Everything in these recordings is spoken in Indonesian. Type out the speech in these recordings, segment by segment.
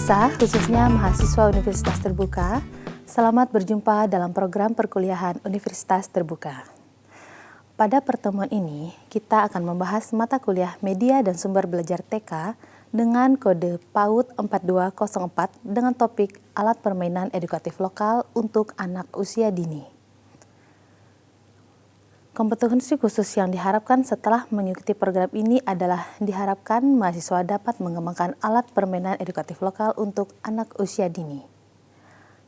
Pemirsa, khususnya mahasiswa Universitas Terbuka, selamat berjumpa dalam program perkuliahan Universitas Terbuka. Pada pertemuan ini, kita akan membahas mata kuliah Media dan Sumber Belajar TK dengan kode PAUD 4204 dengan topik Alat Permainan Edukatif Lokal untuk Anak Usia Dini. Kompetensi khusus yang diharapkan setelah mengikuti program ini adalah diharapkan mahasiswa dapat mengembangkan alat permainan edukatif lokal untuk anak usia dini.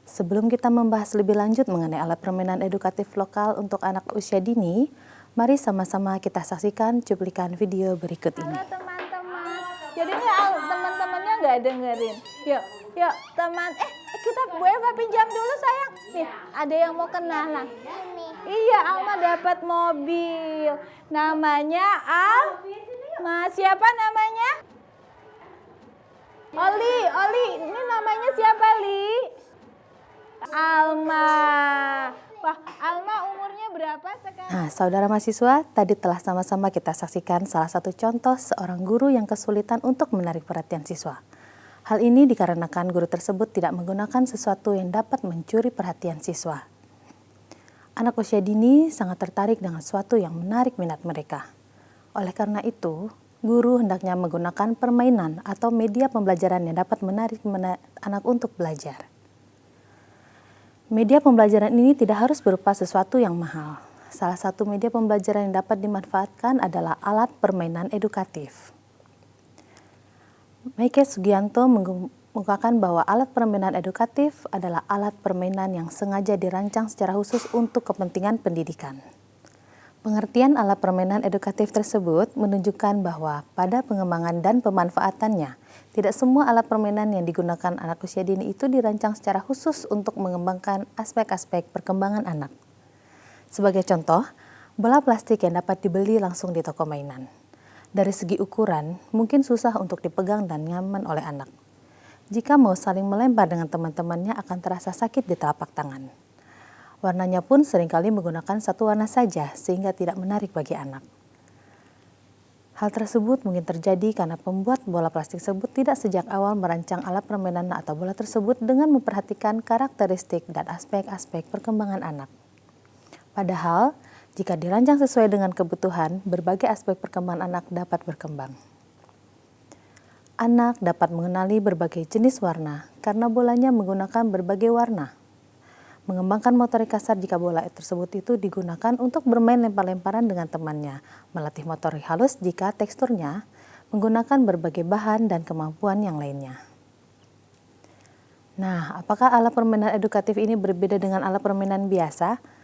Sebelum kita membahas lebih lanjut mengenai alat permainan edukatif lokal untuk anak usia dini, mari sama-sama kita saksikan cuplikan video berikut ini. Halo teman-teman, jadi ini teman-temannya nggak dengerin. Yuk teman, kita Bu Eva pinjam dulu sayang. Nih, ada yang mau kenalan. Iya, Alma dapat mobil. Namanya Alma. Siapa namanya? Oli. Ini namanya siapa, Li? Alma. Wah, Alma umurnya berapa sekarang? Nah, saudara mahasiswa, tadi telah sama-sama kita saksikan salah satu contoh seorang guru yang kesulitan untuk menarik perhatian siswa. Hal ini dikarenakan guru tersebut tidak menggunakan sesuatu yang dapat mencuri perhatian siswa. Anak usia dini sangat tertarik dengan sesuatu yang menarik minat mereka. Oleh karena itu, guru hendaknya menggunakan permainan atau media pembelajaran yang dapat menarik anak untuk belajar. Media pembelajaran ini tidak harus berupa sesuatu yang mahal. Salah satu media pembelajaran yang dapat dimanfaatkan adalah alat permainan edukatif. Meike Sugianto mengungkapkan bahwa alat permainan edukatif adalah alat permainan yang sengaja dirancang secara khusus untuk kepentingan pendidikan. Pengertian alat permainan edukatif tersebut menunjukkan bahwa pada pengembangan dan pemanfaatannya, tidak semua alat permainan yang digunakan anak usia dini itu dirancang secara khusus untuk mengembangkan aspek-aspek perkembangan anak. Sebagai contoh, bola plastik yang dapat dibeli langsung di toko mainan. Dari segi ukuran, mungkin susah untuk dipegang dan nyaman oleh anak. Jika mau saling melempar dengan teman-temannya akan terasa sakit di telapak tangan. Warnanya pun seringkali menggunakan satu warna saja sehingga tidak menarik bagi anak. Hal tersebut mungkin terjadi karena pembuat bola plastik tersebut tidak sejak awal merancang alat permainan atau bola tersebut dengan memperhatikan karakteristik dan aspek-aspek perkembangan anak. Padahal, jika dirancang sesuai dengan kebutuhan, berbagai aspek perkembangan anak dapat berkembang. Anak dapat mengenali berbagai jenis warna karena bolanya menggunakan berbagai warna. Mengembangkan motorik kasar jika bola tersebut itu digunakan untuk bermain lempar-lemparan dengan temannya, melatih motorik halus jika teksturnya menggunakan berbagai bahan dan kemampuan yang lainnya. Nah, apakah alat permainan edukatif ini berbeda dengan alat permainan biasa?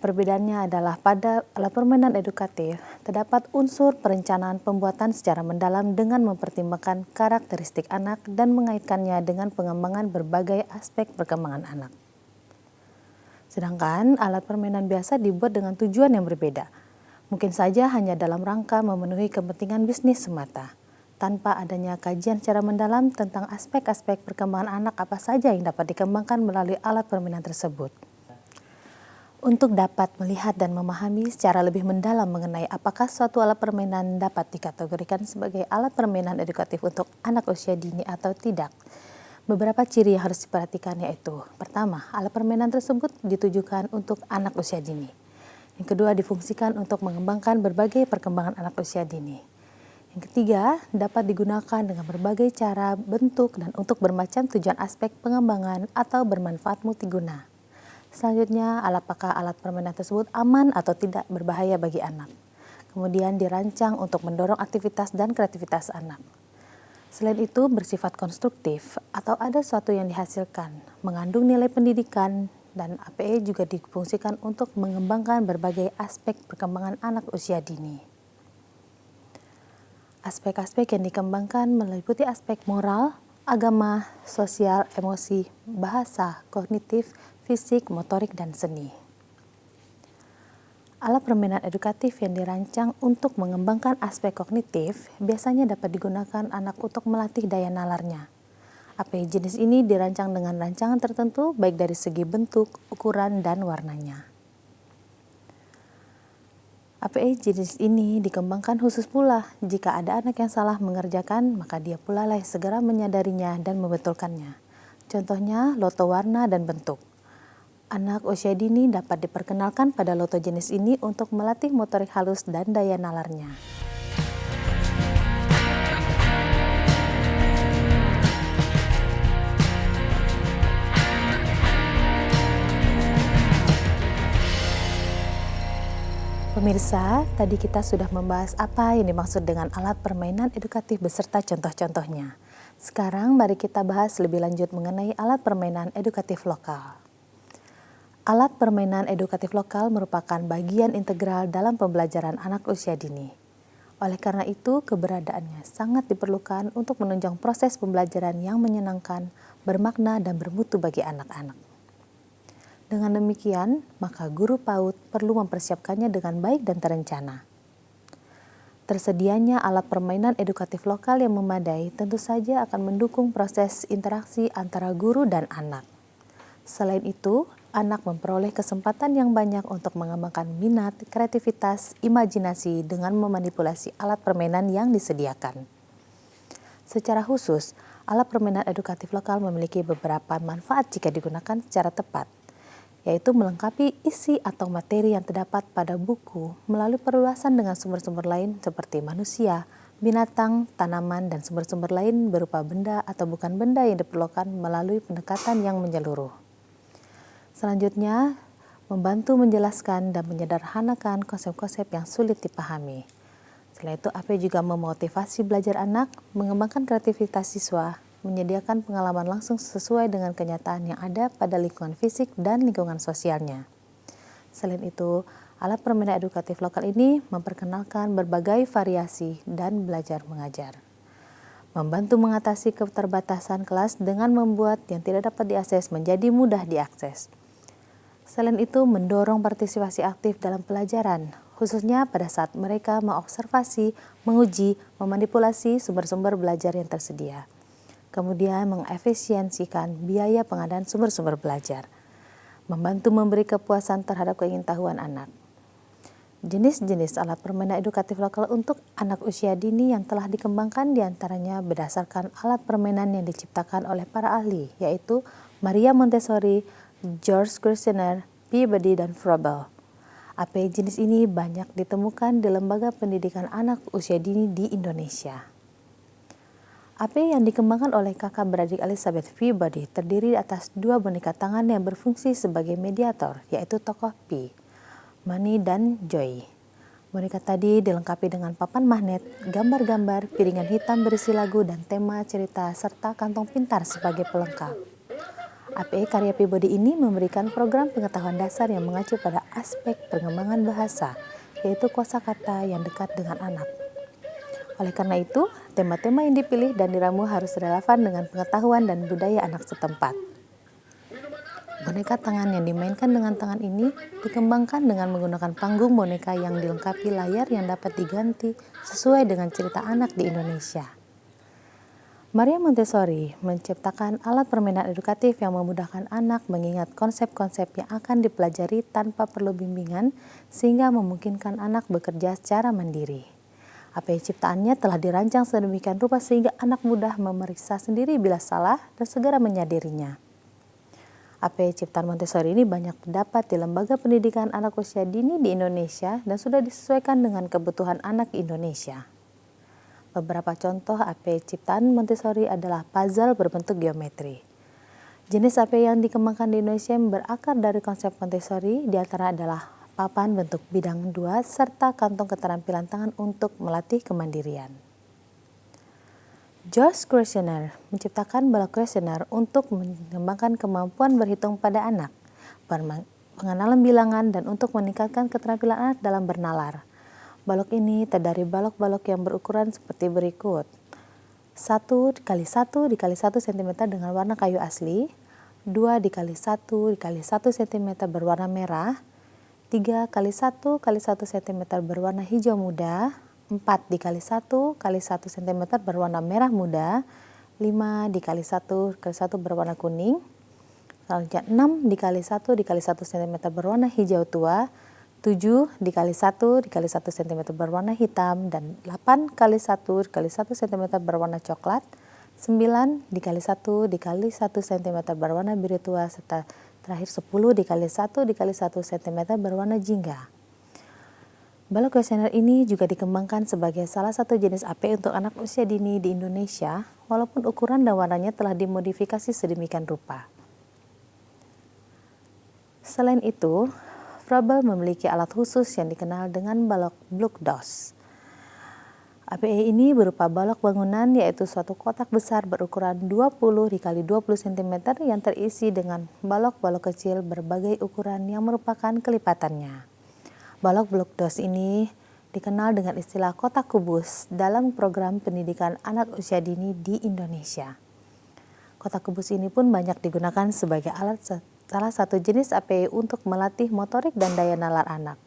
Perbedaannya adalah pada alat permainan edukatif, terdapat unsur perencanaan pembuatan secara mendalam dengan mempertimbangkan karakteristik anak dan mengaitkannya dengan pengembangan berbagai aspek perkembangan anak. Sedangkan alat permainan biasa dibuat dengan tujuan yang berbeda. Mungkin saja hanya dalam rangka memenuhi kepentingan bisnis semata, tanpa adanya kajian secara mendalam tentang aspek-aspek perkembangan anak apa saja yang dapat dikembangkan melalui alat permainan tersebut. Untuk dapat melihat dan memahami secara lebih mendalam mengenai apakah suatu alat permainan dapat dikategorikan sebagai alat permainan edukatif untuk anak usia dini atau tidak, beberapa ciri yang harus diperhatikan yaitu: pertama, alat permainan tersebut ditujukan untuk anak usia dini. Yang kedua, difungsikan untuk mengembangkan berbagai perkembangan anak usia dini. Yang ketiga, dapat digunakan dengan berbagai cara, bentuk, dan untuk bermacam tujuan aspek pengembangan atau bermanfaat multiguna. Selanjutnya, apakah alat permainan tersebut aman atau tidak berbahaya bagi anak. Kemudian dirancang untuk mendorong aktivitas dan kreativitas anak. Selain itu, bersifat konstruktif atau ada sesuatu yang dihasilkan, mengandung nilai pendidikan, dan APE juga difungsikan untuk mengembangkan berbagai aspek perkembangan anak usia dini. Aspek-aspek yang dikembangkan meliputi aspek moral, agama, sosial, emosi, bahasa, kognitif, fisik, motorik, dan seni. Alat permainan edukatif yang dirancang untuk mengembangkan aspek kognitif biasanya dapat digunakan anak untuk melatih daya nalarnya. APE jenis ini dirancang dengan rancangan tertentu baik dari segi bentuk, ukuran, dan warnanya. APE jenis ini dikembangkan khusus pula jika ada anak yang salah mengerjakan, maka dia pula lah segera menyadarinya dan membetulkannya. Contohnya loto warna dan bentuk. Anak usia dini dapat diperkenalkan pada loto jenis ini untuk melatih motorik halus dan daya nalarnya. Pemirsa, tadi kita sudah membahas apa yang dimaksud dengan alat permainan edukatif beserta contoh-contohnya. Sekarang mari kita bahas lebih lanjut mengenai alat permainan edukatif lokal. Alat permainan edukatif lokal merupakan bagian integral dalam pembelajaran anak usia dini. Oleh karena itu, keberadaannya sangat diperlukan untuk menunjang proses pembelajaran yang menyenangkan, bermakna, dan bermutu bagi anak-anak. Dengan demikian, maka guru PAUD perlu mempersiapkannya dengan baik dan terencana. Tersedianya alat permainan edukatif lokal yang memadai tentu saja akan mendukung proses interaksi antara guru dan anak. Selain itu, anak memperoleh kesempatan yang banyak untuk mengembangkan minat, kreativitas, imajinasi dengan memanipulasi alat permainan yang disediakan. Secara khusus, alat permainan edukatif lokal memiliki beberapa manfaat jika digunakan secara tepat, yaitu melengkapi isi atau materi yang terdapat pada buku melalui perluasan dengan sumber-sumber lain seperti manusia, binatang, tanaman, dan sumber-sumber lain berupa benda atau bukan benda yang diperlukan melalui pendekatan yang menyeluruh. Selanjutnya, membantu menjelaskan dan menyederhanakan konsep-konsep yang sulit dipahami. Selain itu, AP juga memotivasi belajar anak, mengembangkan kreativitas siswa, menyediakan pengalaman langsung sesuai dengan kenyataan yang ada pada lingkungan fisik dan lingkungan sosialnya. Selain itu, alat permainan edukatif lokal ini memperkenalkan berbagai variasi dan belajar mengajar. Membantu mengatasi keterbatasan kelas dengan membuat yang tidak dapat diakses menjadi mudah diakses. Selain itu, mendorong partisipasi aktif dalam pelajaran, khususnya pada saat mereka mengobservasi, menguji, memanipulasi sumber-sumber belajar yang tersedia. Kemudian mengefisiensikan biaya pengadaan sumber-sumber belajar. Membantu memberi kepuasan terhadap keingintahuan anak. Jenis-jenis alat permainan edukatif lokal untuk anak usia dini yang telah dikembangkan diantaranya berdasarkan alat permainan yang diciptakan oleh para ahli, yaitu Maria Montessori, George Kushner, Peabody, dan Froebel. AP jenis ini banyak ditemukan di lembaga pendidikan anak usia dini di Indonesia. AP yang dikembangkan oleh kakak beradik Elizabeth Peabody terdiri atas dua boneka tangan yang berfungsi sebagai mediator, yaitu tokoh P, Manny, dan Joy. Boneka tadi dilengkapi dengan papan magnet, gambar-gambar, piringan hitam berisi lagu dan tema cerita, serta kantong pintar sebagai pelengkap. APE karya Peabody ini memberikan program pengetahuan dasar yang mengacu pada aspek pengembangan bahasa, yaitu kosakata yang dekat dengan anak. Oleh karena itu, tema-tema yang dipilih dan diramu harus relevan dengan pengetahuan dan budaya anak setempat. Boneka tangan yang dimainkan dengan tangan ini dikembangkan dengan menggunakan panggung boneka yang dilengkapi layar yang dapat diganti sesuai dengan cerita anak di Indonesia. Maria Montessori menciptakan alat permainan edukatif yang memudahkan anak mengingat konsep-konsep yang akan dipelajari tanpa perlu bimbingan sehingga memungkinkan anak bekerja secara mandiri. API ciptaannya telah dirancang sedemikian rupa sehingga anak mudah memeriksa sendiri bila salah dan segera menyadarinya. API ciptaan Montessori ini banyak terdapat di lembaga pendidikan anak usia dini di Indonesia dan sudah disesuaikan dengan kebutuhan anak Indonesia. Beberapa contoh AP ciptaan Montessori adalah puzzle berbentuk geometri. Jenis AP yang dikembangkan di Indonesia yang berakar dari konsep Montessori diantara adalah papan bentuk bidang 2 serta kantong keterampilan tangan untuk melatih kemandirian. George Kushner menciptakan balok kuesioner untuk mengembangkan kemampuan berhitung pada anak, pengenalan bilangan, dan untuk meningkatkan keterampilan anak dalam bernalar. Balok ini terdiri balok-balok yang berukuran seperti berikut. 1 x 1 x 1 cm dengan warna kayu asli, 2 x 1 x 1 cm berwarna merah, 3 x 1 x 1 cm berwarna hijau muda, 4 x 1 x 1 cm berwarna merah muda, 5 x 1 x 1 berwarna kuning, selanjutnya 6 x 1 x 1 cm berwarna hijau tua, 7 dikali 1 dikali 1 cm berwarna hitam, dan 8 kali 1 dikali 1 cm berwarna coklat, 9 dikali 1 dikali 1 cm berwarna biru tua, serta terakhir 10 dikali 1 dikali 1 cm berwarna jingga. Balok kuesioner ini juga dikembangkan sebagai salah satu jenis AP untuk anak usia dini di Indonesia, walaupun ukuran dan warnanya telah dimodifikasi sedemikian rupa. Selain itu, Froebel memiliki alat khusus yang dikenal dengan balok Blok-DOS. APE ini berupa balok bangunan, yaitu suatu kotak besar berukuran 20 dikali 20 cm yang terisi dengan balok-balok kecil berbagai ukuran yang merupakan kelipatannya. Balok Blok-DOS ini dikenal dengan istilah kotak kubus dalam program pendidikan anak usia dini di Indonesia. Kotak kubus ini pun banyak digunakan sebagai alat salah satu jenis APE untuk melatih motorik dan daya nalar anak.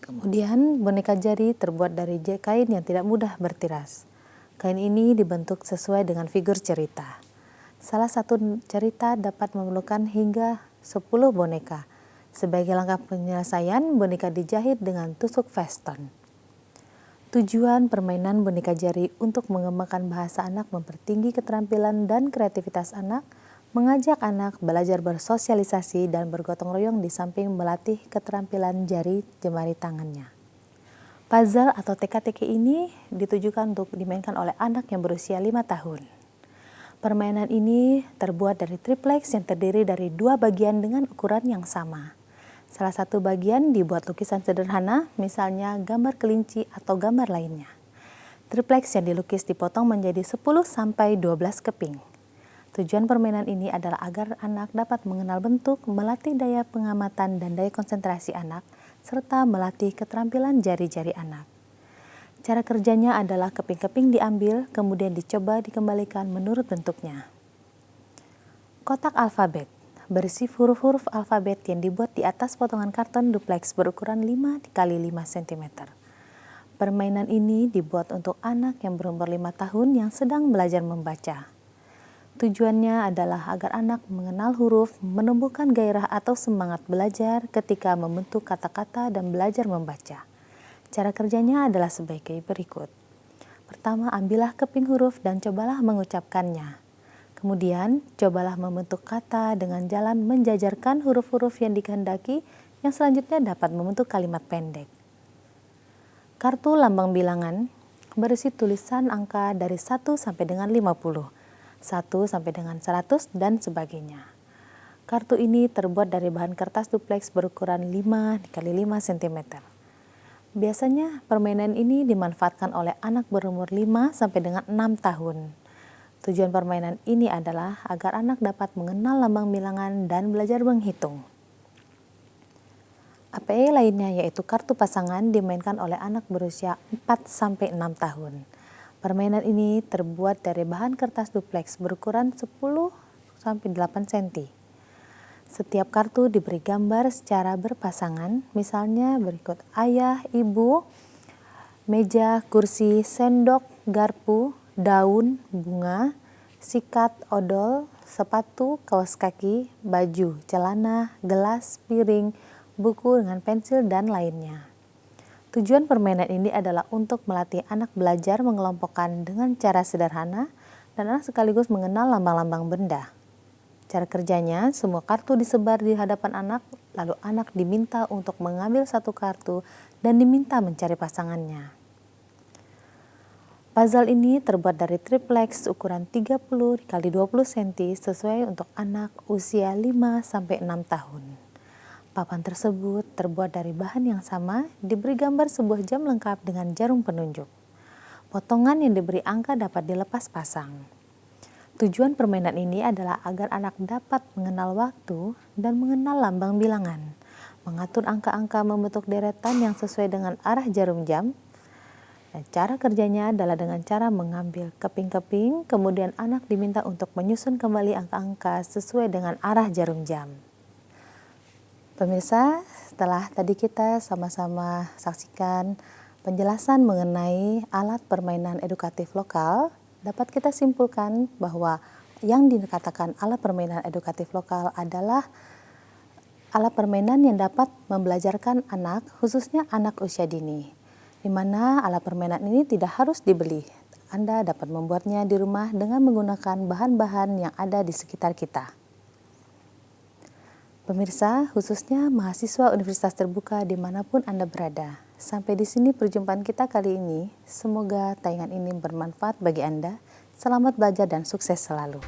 Kemudian boneka jari terbuat dari kain yang tidak mudah bertiras. Kain ini dibentuk sesuai dengan figur cerita. Salah satu cerita dapat memerlukan hingga 10 boneka. Sebagai langkah penyelesaian, boneka dijahit dengan tusuk veston. Tujuan permainan boneka jari untuk mengembangkan bahasa anak, mempertinggi keterampilan dan kreativitas anak, mengajak anak belajar bersosialisasi dan bergotong royong di samping melatih keterampilan jari jemari tangannya. Puzzle atau teka-teki ini ditujukan untuk dimainkan oleh anak yang berusia 5 tahun. Permainan ini terbuat dari triplex yang terdiri dari 2 bagian dengan ukuran yang sama. Salah satu bagian dibuat lukisan sederhana, misalnya gambar kelinci atau gambar lainnya. Triplex yang dilukis dipotong menjadi 10-12 keping. Tujuan permainan ini adalah agar anak dapat mengenal bentuk, melatih daya pengamatan dan daya konsentrasi anak, serta melatih keterampilan jari-jari anak. Cara kerjanya adalah keping-keping diambil, kemudian dicoba dikembalikan menurut bentuknya. Kotak alfabet berisi huruf-huruf alfabet yang dibuat di atas potongan karton duplex berukuran 5 x 5 cm. Permainan ini dibuat untuk anak yang berumur 5 tahun yang sedang belajar membaca. Tujuannya adalah agar anak mengenal huruf, menumbuhkan gairah atau semangat belajar ketika membentuk kata-kata dan belajar membaca. Cara kerjanya adalah sebagai berikut. Pertama, ambillah keping huruf dan cobalah mengucapkannya. Kemudian, cobalah membentuk kata dengan jalan menjajarkan huruf-huruf yang dikehendaki, yang selanjutnya dapat membentuk kalimat pendek. Kartu lambang bilangan berisi tulisan angka dari 1 sampai dengan 50. 1 sampai dengan 100 dan sebagainya. Kartu ini terbuat dari bahan kertas duplex berukuran 5 x 5 cm. Biasanya permainan ini dimanfaatkan oleh anak berumur 5 sampai dengan 6 tahun. Tujuan permainan ini adalah agar anak dapat mengenal lambang bilangan dan belajar menghitung. APE lainnya yaitu kartu pasangan dimainkan oleh anak berusia 4 sampai 6 tahun. Permainan ini terbuat dari bahan kertas duplex berukuran 10-8 cm. Setiap kartu diberi gambar secara berpasangan, misalnya berikut ayah, ibu, meja, kursi, sendok, garpu, daun, bunga, sikat, odol, sepatu, kaos kaki, baju, celana, gelas, piring, buku dengan pensil, dan lainnya. Tujuan permainan ini adalah untuk melatih anak belajar mengelompokkan dengan cara sederhana dan anak sekaligus mengenal lambang-lambang benda. Cara kerjanya, semua kartu disebar di hadapan anak, lalu anak diminta untuk mengambil satu kartu dan diminta mencari pasangannya. Puzzle ini terbuat dari triplex ukuran 30 x 20 cm sesuai untuk anak usia 5-6 tahun. Papan tersebut terbuat dari bahan yang sama, diberi gambar sebuah jam lengkap dengan jarum penunjuk. Potongan yang diberi angka dapat dilepas pasang. Tujuan permainan ini adalah agar anak dapat mengenal waktu dan mengenal lambang bilangan, mengatur angka-angka membentuk deretan yang sesuai dengan arah jarum jam. Dan cara kerjanya adalah dengan cara mengambil keping-keping, kemudian anak diminta untuk menyusun kembali angka-angka sesuai dengan arah jarum jam. Pemirsa, setelah tadi kita sama-sama saksikan penjelasan mengenai alat permainan edukatif lokal, dapat kita simpulkan bahwa yang dikatakan alat permainan edukatif lokal adalah alat permainan yang dapat membelajarkan anak, khususnya anak usia dini, di mana alat permainan ini tidak harus dibeli. Anda dapat membuatnya di rumah dengan menggunakan bahan-bahan yang ada di sekitar kita. Pemirsa, khususnya mahasiswa Universitas Terbuka dimanapun Anda berada. Sampai di sini perjumpaan kita kali ini. Semoga tayangan ini bermanfaat bagi Anda. Selamat belajar dan sukses selalu.